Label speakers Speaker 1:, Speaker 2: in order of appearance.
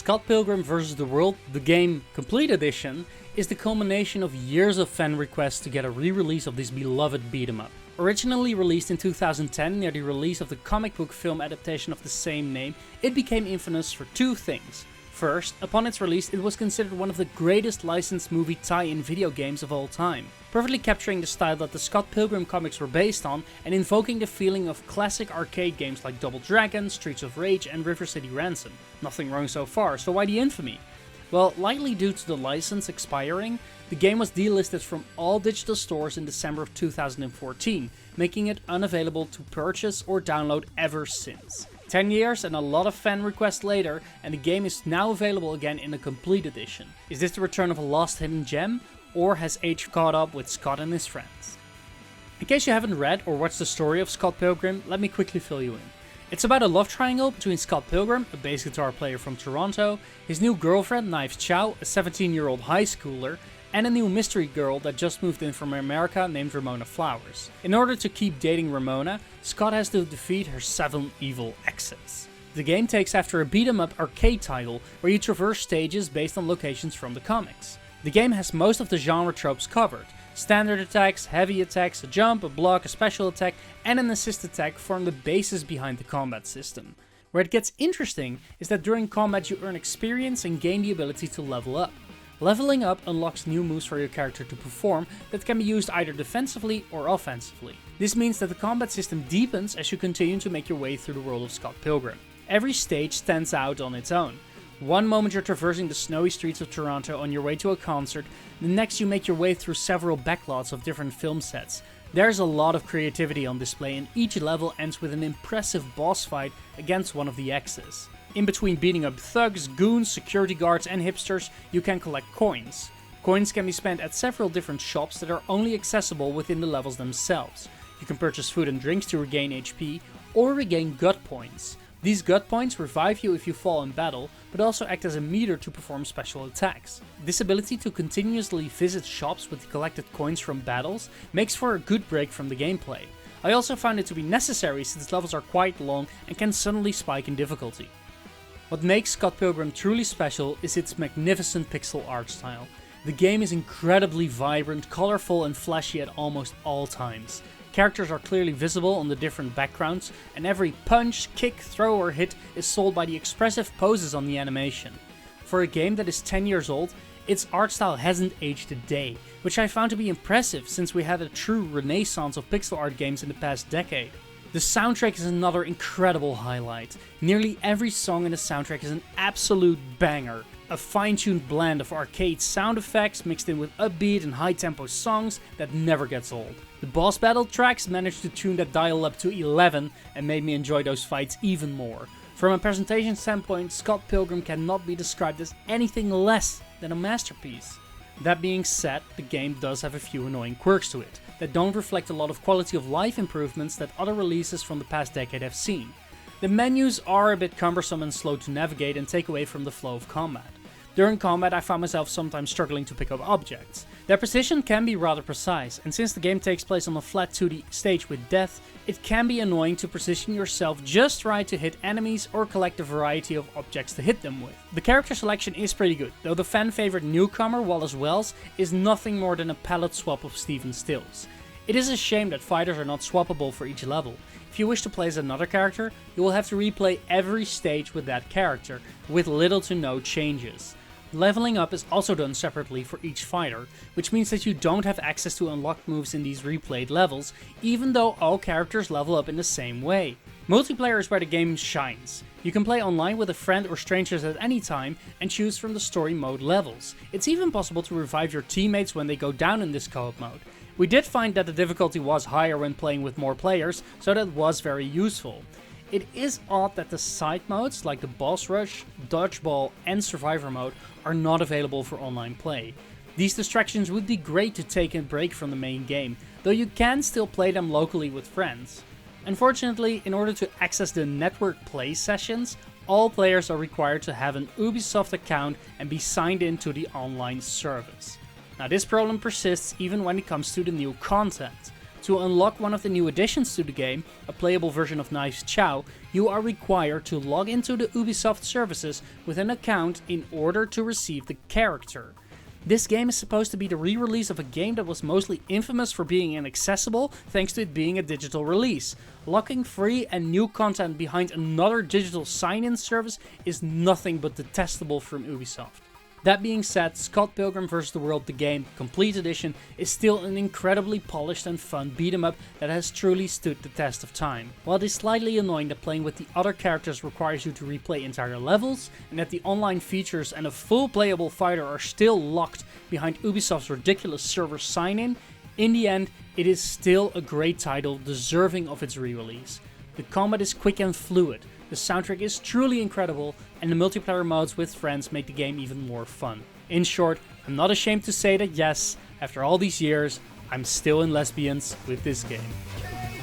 Speaker 1: Scott Pilgrim vs. the World, the game Complete Edition, is the culmination of years of fan requests to get a re-release of this beloved beat-em-up. Originally released in 2010 near the release of the comic book film adaptation of the same name, it became infamous for two things. First, upon its release it was considered one of the greatest licensed movie tie-in video games of all time, perfectly capturing the style that the Scott Pilgrim comics were based on and invoking the feeling of classic arcade games like Double Dragon, Streets of Rage and River City Ransom. Nothing wrong so far, so why the infamy? Well, likely due to the license expiring, the game was delisted from all digital stores in December of 2014, making it unavailable to purchase or download ever since. 10 years and a lot of fan requests later, and the game is now available again in a complete edition. Is this the return of a lost hidden gem, or has age caught up with Scott and his friends? In case you haven't read or watched the story of Scott Pilgrim, let me quickly fill you in. It's about a love triangle between Scott Pilgrim, a bass guitar player from Toronto, his new girlfriend Knives Chow, a 17-year-old high schooler, and a new mystery girl that just moved in from America named Ramona Flowers. In order to keep dating Ramona, Scott has to defeat her 7 evil exes. The game takes after a beat-em-up arcade title where you traverse stages based on locations from the comics. The game has most of the genre tropes covered. Standard attacks, heavy attacks, a jump, a block, a special attack, and an assist attack form the basis behind the combat system. Where it gets interesting is that during combat you earn experience and gain the ability to level up. Leveling up unlocks new moves for your character to perform that can be used either defensively or offensively. This means that the combat system deepens as you continue to make your way through the world of Scott Pilgrim. Every stage stands out on its own. One moment you're traversing the snowy streets of Toronto on your way to a concert, the next you make your way through several backlots of different film sets. There's a lot of creativity on display and each level ends with an impressive boss fight against one of the exes. In between beating up thugs, goons, security guards and hipsters, you can collect coins. Coins can be spent at several different shops that are only accessible within the levels themselves. You can purchase food and drinks to regain HP or regain gut points. These gut points revive you if you fall in battle, but also act as a meter to perform special attacks. This ability to continuously visit shops with the collected coins from battles makes for a good break from the gameplay. I also found it to be necessary since levels are quite long and can suddenly spike in difficulty. What makes Scott Pilgrim truly special is its magnificent pixel art style. The game is incredibly vibrant, colorful and flashy at almost all times. Characters are clearly visible on the different backgrounds, and every punch, kick, throw or hit is sold by the expressive poses on the animation. For a game that is 10 years old, its art style hasn't aged a day, which I found to be impressive since we had a true renaissance of pixel art games in the past decade. The soundtrack is another incredible highlight. Nearly every song in the soundtrack is an absolute banger. A fine-tuned blend of arcade sound effects mixed in with upbeat and high-tempo songs that never gets old. The boss battle tracks managed to tune that dial up to 11 and made me enjoy those fights even more. From a presentation standpoint, Scott Pilgrim cannot be described as anything less than a masterpiece. That being said, the game does have a few annoying quirks to it that don't reflect a lot of quality of life improvements that other releases from the past decade have seen. The menus are a bit cumbersome and slow to navigate and take away from the flow of combat. During combat I found myself sometimes struggling to pick up objects. Their precision can be rather precise, and since the game takes place on a flat 2D stage with death, it can be annoying to position yourself just right to hit enemies or collect a variety of objects to hit them with. The character selection is pretty good, though the fan favorite newcomer Wallace Wells is nothing more than a palette swap of Stephen Stills. It is a shame that fighters are not swappable for each level. If you wish to play as another character, you will have to replay every stage with that character, with little to no changes. Leveling up is also done separately for each fighter, which means that you don't have access to unlocked moves in these replayed levels, even though all characters level up in the same way. Multiplayer is where the game shines. You can play online with a friend or strangers at any time and choose from the story mode levels. It's even possible to revive your teammates when they go down in this co-op mode. We did find that the difficulty was higher when playing with more players, so that was very useful. It is odd that the side modes like the boss rush, dodgeball and survivor mode are not available for online play. These distractions would be great to take a break from the main game, though you can still play them locally with friends. Unfortunately, in order to access the network play sessions, all players are required to have an Ubisoft account and be signed in to the online service. Now this problem persists even when it comes to the new content. To unlock one of the new additions to the game, a playable version of Knives Chow, you are required to log into the Ubisoft services with an account in order to receive the character. This game is supposed to be the re-release of a game that was mostly infamous for being inaccessible thanks to it being a digital release. Locking free and new content behind another digital sign-in service is nothing but detestable from Ubisoft. That being said, Scott Pilgrim vs. the World the Game Complete Edition is still an incredibly polished and fun beat 'em up that has truly stood the test of time. While it is slightly annoying that playing with the other characters requires you to replay entire levels, and that the online features and a full playable fighter are still locked behind Ubisoft's ridiculous server sign-in, in the end it is still a great title deserving of its re-release. The combat is quick and fluid, the soundtrack is truly incredible, and the multiplayer modes with friends make the game even more fun. In short, I'm not ashamed to say that yes, after all these years, I'm still in lesbians with this game.